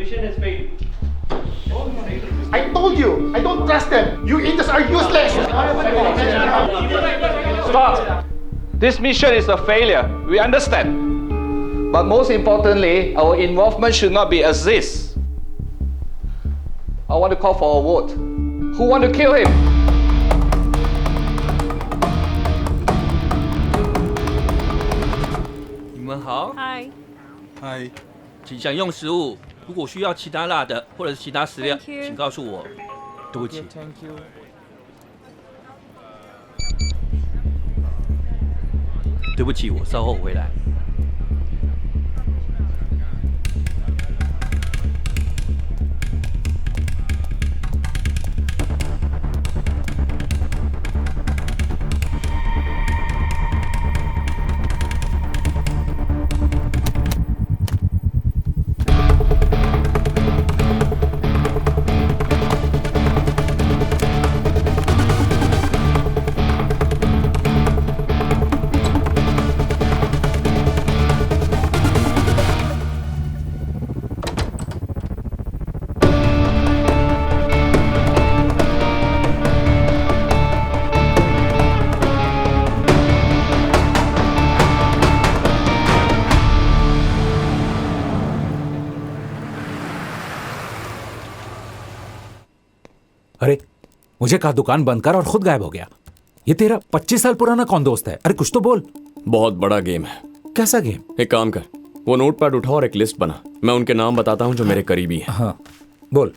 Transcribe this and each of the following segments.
Mission has failed. I told you, I don't trust them. You idiots are useless. Stop! This mission is a failure. We understand. But most importantly, our involvement should not be as this. I want to call for a vote. Who want to kill him? 你们好，嗨，嗨，请享用食物。如果需要其他辣的或者是其他食料， Thank you 请告诉我。对不起。对不起，我稍后回来。अरे मुझे कहा दुकान बंद कर और खुद गायब हो गया। ये तेरा 25 साल पुराना कौन दोस्त है? अरे कुछ तो बोल। बहुत बड़ा गेम है। कैसा गेम? एक काम कर, वो नोटपैड उठा और एक लिस्ट बना। मैं उनके नाम बताता हूँ जो मेरे करीबी हैं। हाँ बोल।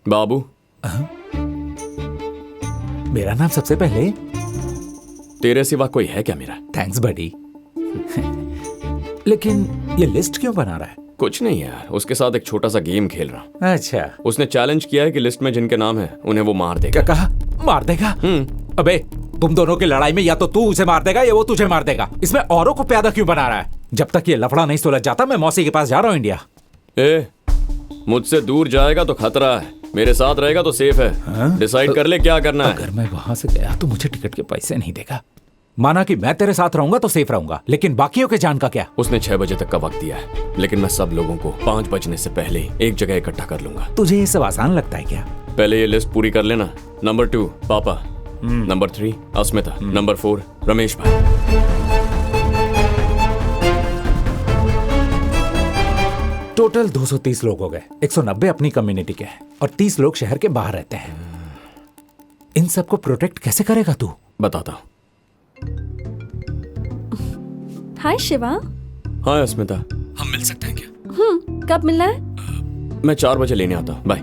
बाबू। मेरा नाम सबसे पहले? तेरे सिवा कोई है क्या मेरा? थैंक्स बडी। लेकिन ये लिस्ट क्यों बना रहा है? कुछ नहीं यार, उसके साथ एक छोटा सा गेम खेल रहा हूँ। अच्छा। उसने चैलेंज किया है कि लिस्ट में जिनके नाम है उन्हें वो मार देगा। क्या कहा? मार देगा? अबे तुम दोनों की लड़ाई में या तो तू उसे मार देगा या वो तुझे मार देगा। इसमें औरों को प्यादा क्यों बना रहा है? जब तक ये लफड़ा नहीं सुलझ जाता मैं मौसी के पास जा रहा हूँ इंडिया। मुझसे दूर जाएगा तो खतरा है, मेरे साथ रहेगा तो सेफ है। डिसाइड कर ले क्या करना है। अगर मैं वहां से गया तो मुझे टिकट के पैसे नहीं देगा। माना कि मैं तेरे साथ रहूंगा तो सेफ रहूंगा, लेकिन बाकियों के जान का क्या? उसने 6 बजे तक का वक्त दिया है, लेकिन मैं सब लोगों को 5 बजने से पहले एक जगह इकट्ठा कर लूंगा। तुझे ये सब आसान लगता है क्या? पहले ये लिस्ट पूरी कर लेना। नंबर 2 पापा, नंबर 3 अस्मिता, नंबर 4 रमेश भाई। टोटल 230 लोग हो गए। 190 अपनी कम्युनिटी के हैं और 30 लोग शहर के बाहर रहते हैं। इन सबको प्रोटेक्ट कैसे करेगा तू? बताता हूँ। हाय शिवा। हाँ अस्मिता, हम मिल सकते हैं क्या? कब मिलना है? मैं 4 बजे लेने आता हूँ। बाय।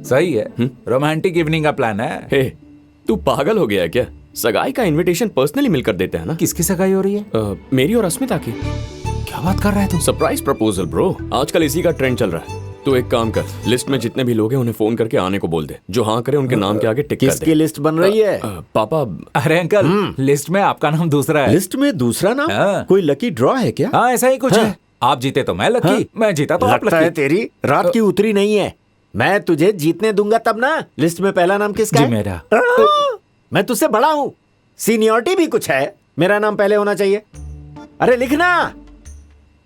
सही है। रोमांटिक इवनिंग का प्लान है। हे, तू पागल हो गया है क्या? सगाई का इनविटेशन पर्सनली मिलकर देते हैं ना। किसकी सगाई हो रही है? मेरी और अस्मिता की। क्या बात कर रहा है तू? सरप्राइज प्रपोजल ब्रो, आजकल इसी का ट्रेंड चल रहा है। तो एक काम कर, लिस्ट में जितने भी लोग हैं उन्हें फोन करके आने को बोल दे। जो हाँ करे उनके नाम के आगे टिक कर दे। किसकी लिस्ट बन रही है? पापा। अरे अंकल, लिस्ट में आपका नाम दूसरा है। लिस्ट में दूसरा नाम? हाँ। कोई लकी ड्रॉ है क्या? हाँ ऐसा ही कुछ है। आप जीते तो मैं लकी, मैं जीता तो आप लगता लकी। है तेरी रात की उतरी नहीं है। मैं तुझे जीतने दूंगा तब ना। लिस्ट में पहला नाम किसका जी है? मेरा। मैं तुझसे बड़ा हूँ, सीनियरिटी भी कुछ है। मेरा नाम पहले होना चाहिए। अरे लिखना।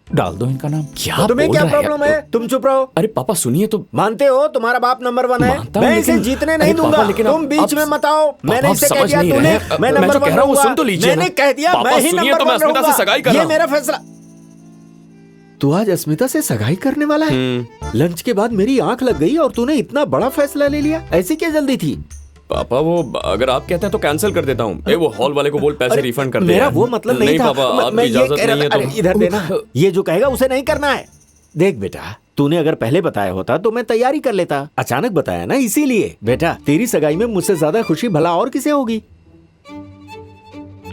डाल दो इनका नाम। क्या तुम्हें बोल क्या रहा है? प्रॉब्लम है? तुम चुप रहो। अरे पापा सुनिए तो। मानते हो तुम्हारा बाप नंबर 1 है? मानता हूं, मैं इसे लेकिन- जीतने अरे नहीं पापा, दूंगा। लेकिन तुम आप- बीच में मत आओ। मैंने आप इसे कह समझ दिया नहीं तूने, रहे हैं। मैं मैं नंबर जो कह 1 रहा हूं वो रहूंगा। सुन तो लीजिए मैंने ना। कह दिया पापा, मैं ही सुनिए नंबर तो मैं 1 अस्मिता से रहूंगा। सगाई कर ये रहा हूं। मेरा फैसला। तू आज अस्मिता से सगाई करने वाला है? लंच के बाद मेरी आंख लग गई और तूने इतना बड़ा फैसला ले लिया। ऐसी क्या जल्दी थी? पापा वो अगर आप कहते हैं तो कैंसिल कर देता हूँ। वो हॉल वाले को बोल पैसे रिफंड कर दे। मेरा वो मतलब नहीं था। पापा, आपकी मैं ये इजाजत कह रहा नहीं है था। अरे तो। इधर देना। ये जो कहेगा उसे नहीं करना है। देख बेटा, तूने अगर पहले बताया होता तो मैं तैयारी कर लेता। अचानक बताया ना, इसीलिए। बेटा तेरी सगाई में मुझसे ज्यादा खुशी भला और किसे होगी?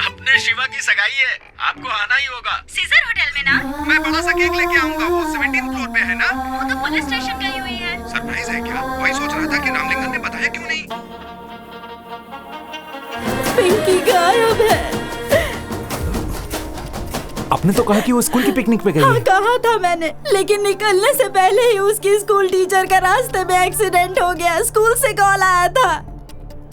अपने शिवा की सगाई है, आपको आना ही होगा। सीजर होटल में ना? मैं बड़ा सा केक लेके आऊंगा। वो 17th फ्लोर पे है ना? वो तो पुलिस स्टेशन गई हुई है। सरप्राइज है क्या? वही सोच रहा था कि रामलिंगम ने बताया क्यों नहीं। पिंकी गायब है। आपने तो कहा कि वो स्कूल की पिकनिक पे गई हाँ है। कहा था मैंने, लेकिन निकलने से पहले ही उसकी स्कूल टीचर का रास्ते में एक्सीडेंट हो गया। स्कूल से कॉल आया था।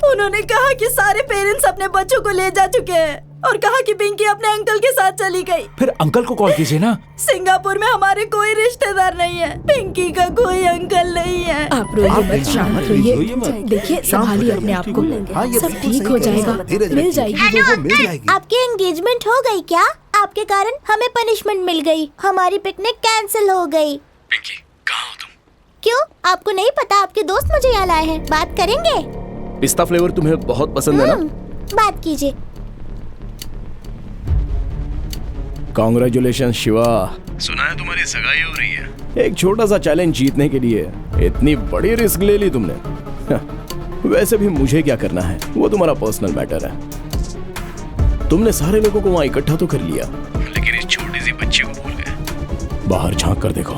उन्होंने कहा कि सारे पेरेंट्स अपने बच्चों को ले जा चुके हैं और कहा कि पिंकी अपने अंकल के साथ चली गई। फिर अंकल को कॉल कीजिए ना। सिंगापुर में हमारे कोई रिश्तेदार नहीं है, पिंकी का कोई अंकल नहीं है। आप रोइए मत, शांत रहिए। देखिए, संभालिए अपने आप को, सब ठीक हो जाएगा, मिल जाएगी वो मिल जाएगी। आपकी एंगेजमेंट हो गई क्या? आपके कारण हमें पनिशमेंट मिल गई, हमारी पिकनिक कैंसिल हो गई। पिंकी, कहाँ हो तुम? क्यों, आपको नहीं पता? आपके दोस्त मुझे यहाँ लाए हैं, बात करेंगे? पिस्ता फ्लेवर तुम्हें बहुत पसंद है ना? बात कीजिए। कांग्रेचुलेशन शिवा, सुना है तुम्हारी सगाई हो रही है। एक छोटा सा चैलेंज जीतने के लिए इतनी बड़ी रिस्क ले ली तुमने। वैसे भी मुझे क्या करना है, वो तुम्हारा पर्सनल मैटर है। तुमने सारे लोगों को वहां इकट्ठा तो कर लिया, लेकिन इस छोटी सी बच्ची को भूल गए। बाहर झांक कर देखो।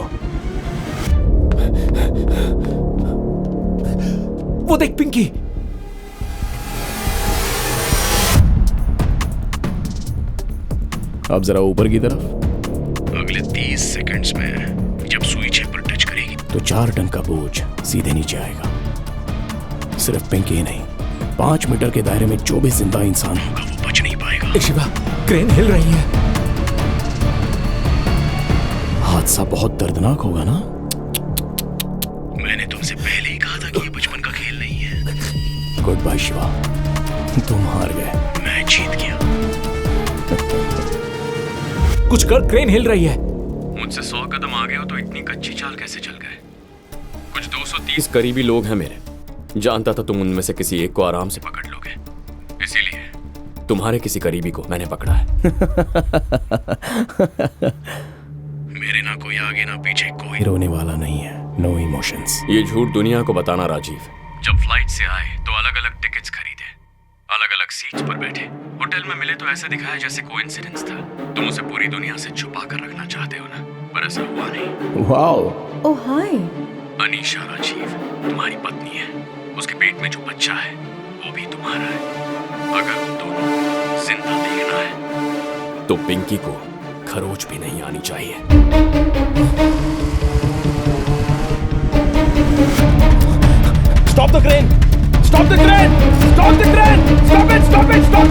वो देख पिंकी। अब जरा ऊपर की तरफ। अगले 30 सेकंड्स में जब सुई छह पर टच करेगी तो 4 टन का बोझ सीधे नीचे आएगा। सिर्फ पिंकी ही नहीं, 5 मीटर के दायरे में जो भी जिंदा इंसान होगा वो बच नहीं पाएगा। शिवा, क्रेन हिल रही है। हादसा बहुत दर्दनाक होगा ना? मैंने तुमसे पहले ही कहा था कि ये बचपन का खेल नहीं है। गुड बाय शिवा, तुम हार गए, मैं जीत गया। कुछ कर, क्रेन हिल रही है। मुझसे 100 कदम आगे हो तो इतनी कच्ची चाल कैसे चल गए? कुछ 230 करीबी लोग हैं मेरे, जानता था तुम उनमें से किसी एक को आराम से पकड़ लोगे, इसीलिए तुम्हारे किसी करीबी को मैंने पकड़ा है। मेरे ना कोई आगे ना पीछे, कोई रोने वाला नहीं है। No emotions. ये झूठ दुनिया को बताना राजीव। जब फ्लाइट से आए तो अलग अलग टिकट्स खरीदे, अलग अलग सीट्स पर बैठे, होटल में मिले तो ऐसे दिखाया जैसे कोइंसिडेंस था। तुम उसे पूरी दुनिया से छुपा कर रखना चाहते हो ना, पर ऐसा हुआ नहीं। वाओ। ओह हाय। अनीशा राजीव तुम्हारी पत्नी है, उसके पेट में जो बच्चा है वो भी तुम्हारा है। अगर उन दोनों जिंदा देखना है तो पिंकी को खरोच भी नहीं आनी चाहिए। Stop the crane! Stop the crane! Stop the crane! Stop it! Stop it! Stop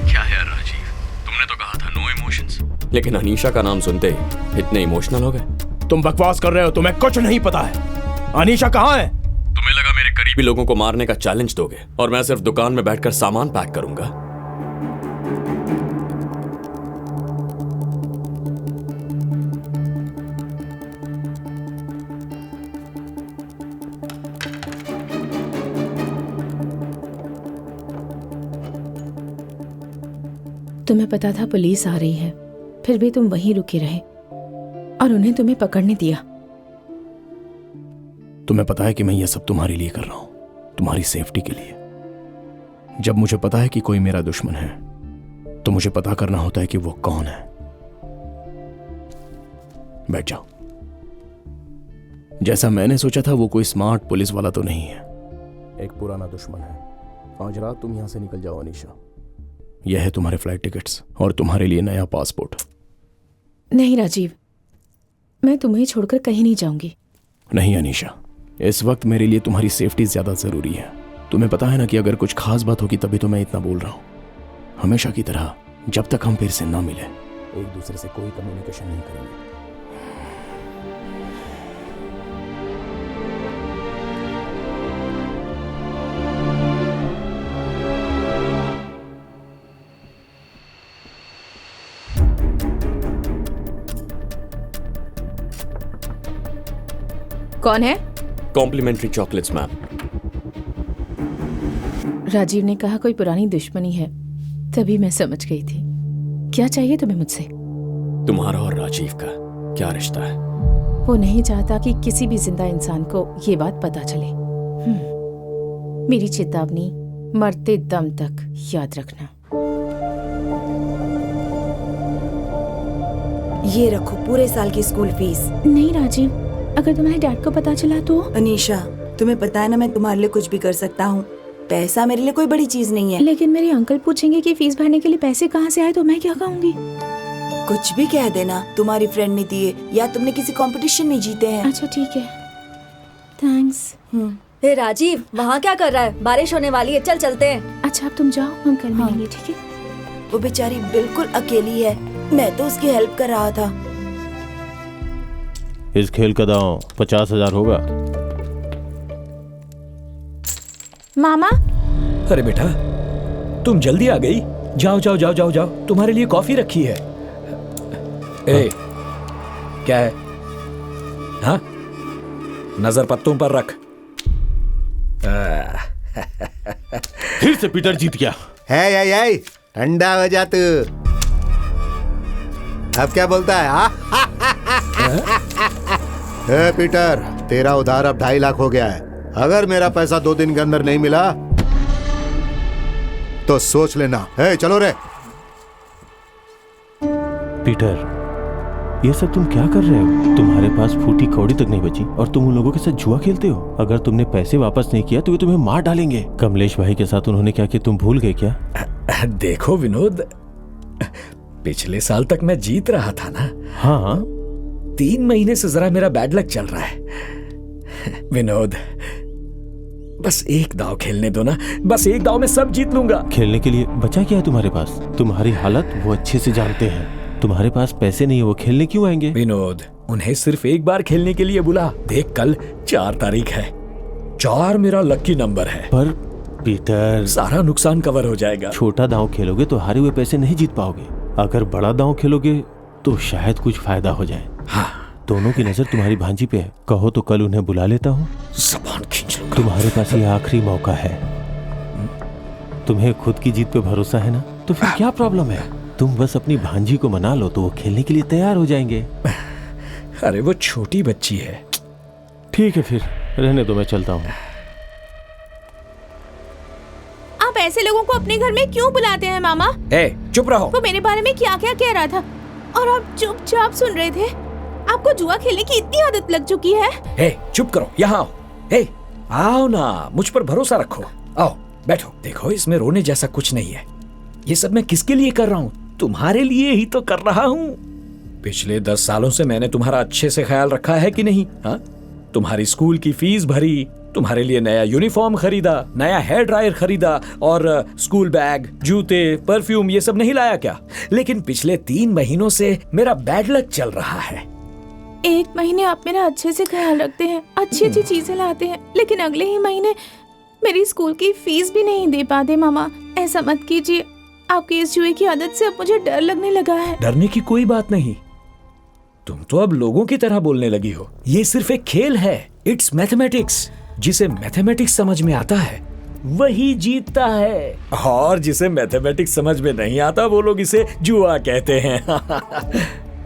क्या है राजीव, तुमने तो कहा था नो इमोशंस, लेकिन अनीशा का नाम सुनते इतने इमोशनल हो गए। तुम बकवास कर रहे हो, तुम्हें कुछ नहीं पता है। अनीशा कहाँ है? तुम्हें लगा मेरे करीबी लोगों को मारने का चैलेंज दोगे और मैं सिर्फ दुकान में बैठकर सामान पैक करूंगा? तुम्हें पता था पुलिस आ रही है, फिर भी तुम वहीं रुके रहे और उन्हें तुम्हें पकड़ने दिया। तुम्हें पता है कि मैं ये सब तुम्हारे लिए कर रहा हूं, तुम्हारी सेफ्टी के लिए। जब मुझे पता है कि कोई मेरा दुश्मन है तो मुझे पता करना होता है कि वो कौन है। बैठ जाओ। जैसा मैंने सोचा था वो कोई स्मार्ट पुलिस वाला तो नहीं है, एक पुराना दुश्मन है। आज रात तुम यहां से निकल जाओ अनीशा। यह है तुम्हारे फ्लाइट टिकट्स और तुम्हारे लिए नया पासपोर्ट। नहीं राजीव, मैं तुम्हें छोड़कर कहीं नहीं जाऊंगी। नहीं अनीशा, इस वक्त मेरे लिए तुम्हारी सेफ्टी ज्यादा जरूरी है। तुम्हें पता है ना कि अगर कुछ खास बात होगी तभी तो मैं इतना बोल रहा हूं। हमेशा की तरह जब तक हम फिर से ना मिले, एक दूसरे से कोई कम्युनिकेशन नहीं करेंगे। कौन है? Complementary chocolates ma'am. राजीव ने कहा कोई पुरानी दुश्मनी है, तभी मैं समझ गई थी। क्या चाहिए तुम्हें मुझसे? तुम्हारा और राजीव का क्या रिश्ता है? वो नहीं चाहता कि किसी भी जिंदा इंसान को ये बात पता चले। मेरी चेतावनी, मरते दम तक याद रखना। ये रखो पूरे साल की स्कूल फीस। नहीं राजीव, अगर तुम्हारे डैड को पता चला तो? अनीशा, तुम्हें पता है ना, मैं तुम्हारे लिए कुछ भी कर सकता हूँ। पैसा मेरे लिए कोई बड़ी चीज नहीं है। लेकिन मेरे अंकल पूछेंगे कि फीस भरने के लिए पैसे कहाँ से आए, तो मैं क्या कहूँगी? कुछ भी कह देना, तुम्हारी फ्रेंड ने दिए या तुमने किसी कंपटीशन में जीते हैं। अच्छा ठीक है, थैंक्स। हे राजीव, वहाँ क्या कर रहा है? बारिश होने वाली है, चल चलते हैं। अच्छा अब तुम जाओ, हम कल मिलेंगे, ठीक है? वो बेचारी बिल्कुल अकेली है, मैं तो उसकी हेल्प कर रहा था। इस खेल का दांव 50,000 होगा। मामा। अरे बेटा, तुम जल्दी आ गई। जाओ जाओ जाओ जाओ जाओ, तुम्हारे लिए कॉफी रखी है। ए, क्या है? हाँ, नजर पत्तों पर रख। फिर से पीटर जीत गया। है ठंडा हो जा तू। अब क्या बोलता है? हे पीटर, तेरा उधार अब 2.5 लाख हो गया है। अगर मेरा पैसा 2 दिन के अंदर नहीं मिला तो सोच लेना। हे चलो रे। पीटर, ये सब तुम क्या कर रहे हो? तुम्हारे पास फूटी कौड़ी तक नहीं बची और तुम उन लोगों के साथ जुआ खेलते हो। अगर तुमने पैसे वापस नहीं किया तो वे तुम्हें मार डालेंगे। कमलेश भाई के साथ उन्होंने क्या किया, तुम भूल गए क्या? देखो विनोद, पिछले साल तक मैं जीत रहा था ना। हाँ, 3 महीने से जरा मेरा बैड लक चल रहा है। विनोद, बस एक दाव खेलने दो ना, बस एक दाव में सब जीत लूंगा। खेलने के लिए बचा क्या है तुम्हारे पास? तुम्हारी हालत वो अच्छे से जानते हैं। तुम्हारे पास पैसे नहीं है, वो खेलने क्यों आएंगे? विनोद, उन्हें सिर्फ एक बार खेलने के लिए बुला। देख, कल 4 तारीख है। 4 मेरा लकी नंबर है। पर पीटर, सारा नुकसान कवर हो जाएगा। छोटा दांव खेलोगे तो हारे हुए पैसे नहीं जीत पाओगे। अगर बड़ा दांव खेलोगे तो शायद कुछ फायदा हो जाए। हाँ, दोनों की नजर तुम्हारी भांजी पे है। कहो तो कल उन्हें बुला लेता हूँ। ज़बान खींच लूंगा। तुम्हारे पास ये आखिरी मौका है। तुम्हें खुद की जीत पे भरोसा है ना, तो फिर क्या प्रॉब्लम है? तुम बस अपनी भांजी को मना लो तो वो खेलने के लिए तैयार हो जाएंगे। अरे वो छोटी बच्ची है। ठीक है, फिर रहने दो, मैं चलता हूँ। आप ऐसे लोगों को अपने घर में क्यों बुलाते हैं मामा? ए, चुप रहो। वो मेरे बारे में क्या क्या कह रहा था और आप चुपचाप सुन रहे थे। आपको जुआ खेलने की इतनी आदत लग चुकी है। ए, चुप करो, यहाँ आओ। ए, आओ ना, मुझ पर भरोसा रखो। आओ बैठो। देखो, इसमें रोने जैसा कुछ नहीं है। ये सब मैं किसके लिए कर रहा हूँ? तुम्हारे लिए ही तो कर रहा हूँ। पिछले 10 सालों से मैंने तुम्हारा अच्छे से ख्याल रखा है कि नहीं? हाँ, तुम्हारी स्कूल की फीस भरी, तुम्हारे लिए नया यूनिफॉर्म खरीदा, नया हेयर ड्रायर खरीदा और स्कूल बैग, जूते, परफ्यूम, ये सब नहीं लाया क्या? लेकिन पिछले 3 महीनों से मेरा बैड लक चल रहा है। 1 महीने आप मेरा अच्छे से ख्याल रखते हैं, अच्छी अच्छी चीजें लाते हैं, लेकिन अगले ही महीने मेरी स्कूल की फीस भी नहीं दे पाते। मामा, ऐसा मत कीजिए। आपकी इस जुए की आदत से अब मुझे डर लगने लगा है। डरने की कोई बात नहीं। तुम तो अब लोगों की तरह बोलने लगी हो। ये सिर्फ एक खेल है। It's mathematics. जिसे मैथमेटिक्स समझ में आता है वही जीतता है, और जिसे मैथमेटिक्स समझ में नहीं आता वो लोग इसे जुआ कहते हैं।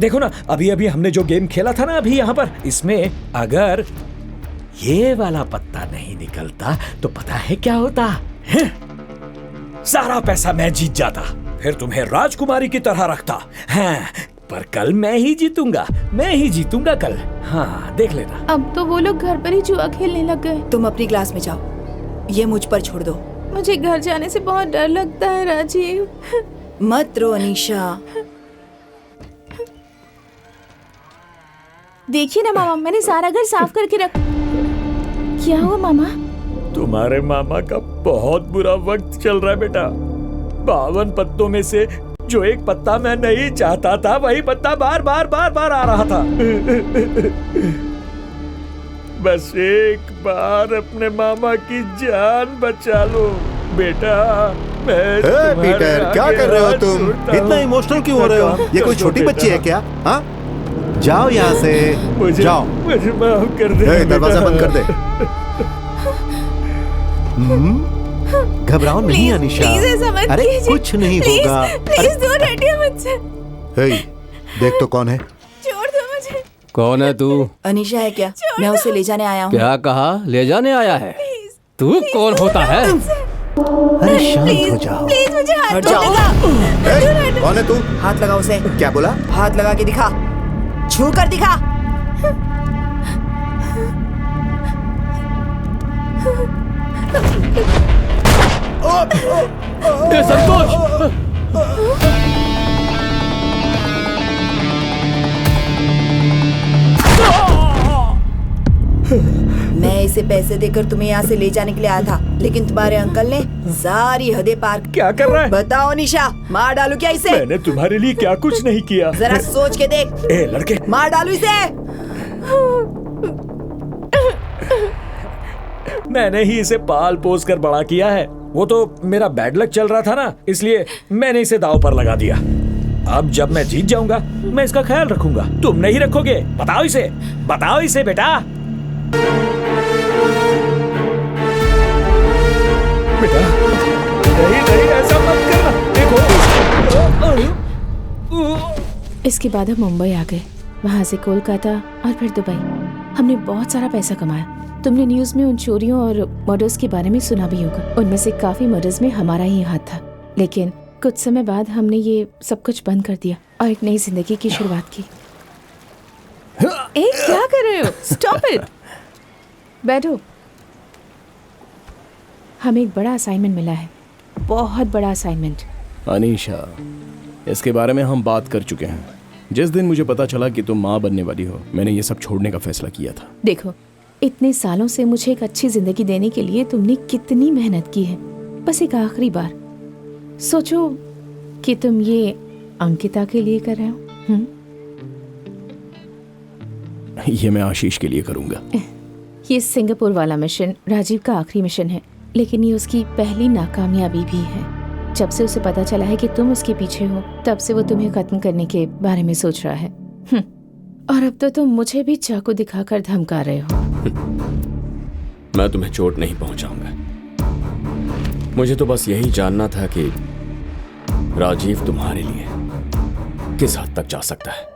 देखो ना, अभी अभी हमने जो गेम खेला था ना अभी यहाँ पर, इसमें अगर ये वाला पत्ता नहीं निकलता तो पता है क्या होता है? सारा पैसा मैं जीत जाता, फिर तुम्हें राजकुमारी की तरह रखता। हाँ, पर कल मैं ही जीतूंगा कल। हाँ, देख लेना। अब तो वो लोग घर पर ही जुआ खेलने लग गए। तुम अपनी क्लास में जाओ, ये मुझ पर छोड़ दो। मुझे घर जाने से बहुत डर लगता है राजीव। मत रो अनीशा। देखिए ना मामा, मैंने सारा घर साफ करके रख। क्या हुआ मामा? तुम्हारे मामा का बहुत बुरा वक्त चल रहा है बेटा। 52 पत्तों में से जो एक पत्ता मैं नहीं चाहता था, वही पत्ता बार बार आ रहा था। बस एक बार अपने मामा की जान बचा लो बेटा। पीटर, क्या कर रहे हो तुम? इतना इमोशनल क्यों हो रहे हो? ये कोई छोटी बच्ची है क्या? हाँ, जाओ यहाँ से, जाओ। मुझे माफ कर दे। दरवाजा बंद कर दे। घबराओ नहीं अनीशा। अरे कुछ नहीं होगा। प्लीज दूर हटिए मुझसे। हे, देख तो कौन है? छोड़ दो मुझे। कौन है तू? अनीशा है क्या? मैं उसे ले जाने आया हूँ। क्या कहा? ले जाने आया है? तू कौन होता है? अरे शांत हो जाओ। प्लीज मुझे हाथ लगा। कौन है तू? हाथ लगा उसे। क्या बोला? हाथ लगा के दिखा, छू कर दिखा। संतोष, मैं इसे पैसे देकर तुम्हें यहाँ से ले जाने के लिए आया था, लेकिन तुम्हारे अंकल ने सारी हदें पार। क्या कर रहा है? बताओ निशा, मार डालू क्या इसे? मैंने तुम्हारे लिए क्या कुछ नहीं किया। जरा सोच के देख। ए लड़के, मार डालू इसे। मैंने ही इसे पाल पोस कर बड़ा किया है। वो तो मेरा बैड लक चल रहा था ना, इसलिए मैंने इसे दांव पर लगा दिया। अब जब मैं जीत जाऊंगा, मैं इसका ख्याल रखूंगा। तुम नहीं रखोगे? बताओ इसे बेटा। बेटा, नहीं ऐसा मत करना। देखो। इसके बाद हम मुंबई आ गए, वहाँ से कोलकाता और फिर दुबई। हमने बहुत सारा पैसा कमाया। तुमने न्यूज में उन चोरियों और मर्डर्स के बारे में सुना भी होगा। उनमें से काफी मर्डर्स में हमारा ही हाथ था, लेकिन कुछ समय बाद हमने ये सब कुछ बंद कर दिया और एक नई जिंदगी की शुरुआत की। क्या कर रहे हो? Stop it. बैठो। हमें एक बड़ा असाइनमेंट मिला है, बहुत बड़ा असाइनमेंट। अनीशा, इसके बारे में हम बात कर चुके हैं। जिस दिन मुझे पता चला कि तुम माँ बनने वाली हो, मैंने ये सब छोड़ने का फैसला किया था। देखो, इतने सालों से मुझे एक अच्छी जिंदगी देने के लिए तुमने कितनी मेहनत की है। बस एक आखिरी बार सोचो कि तुम ये अंकिता के लिए कर रहे हो। ये मैं आशीष के लिए करूंगा। ये सिंगापुर वाला मिशन राजीव का आखिरी मिशन है, लेकिन ये उसकी पहली नाकामयाबी भी है। जब से उसे पता चला है कि तुम उसके पीछे हो, तब से वो तुम्हें खत्म करने के बारे में सोच रहा है। और अब तो तुम मुझे भी चाकू दिखाकर धमका रहे हो। मैं तुम्हें चोट नहीं पहुंचाऊंगा। मुझे तो बस यही जानना था कि राजीव तुम्हारे लिए किस हद तक जा सकता है।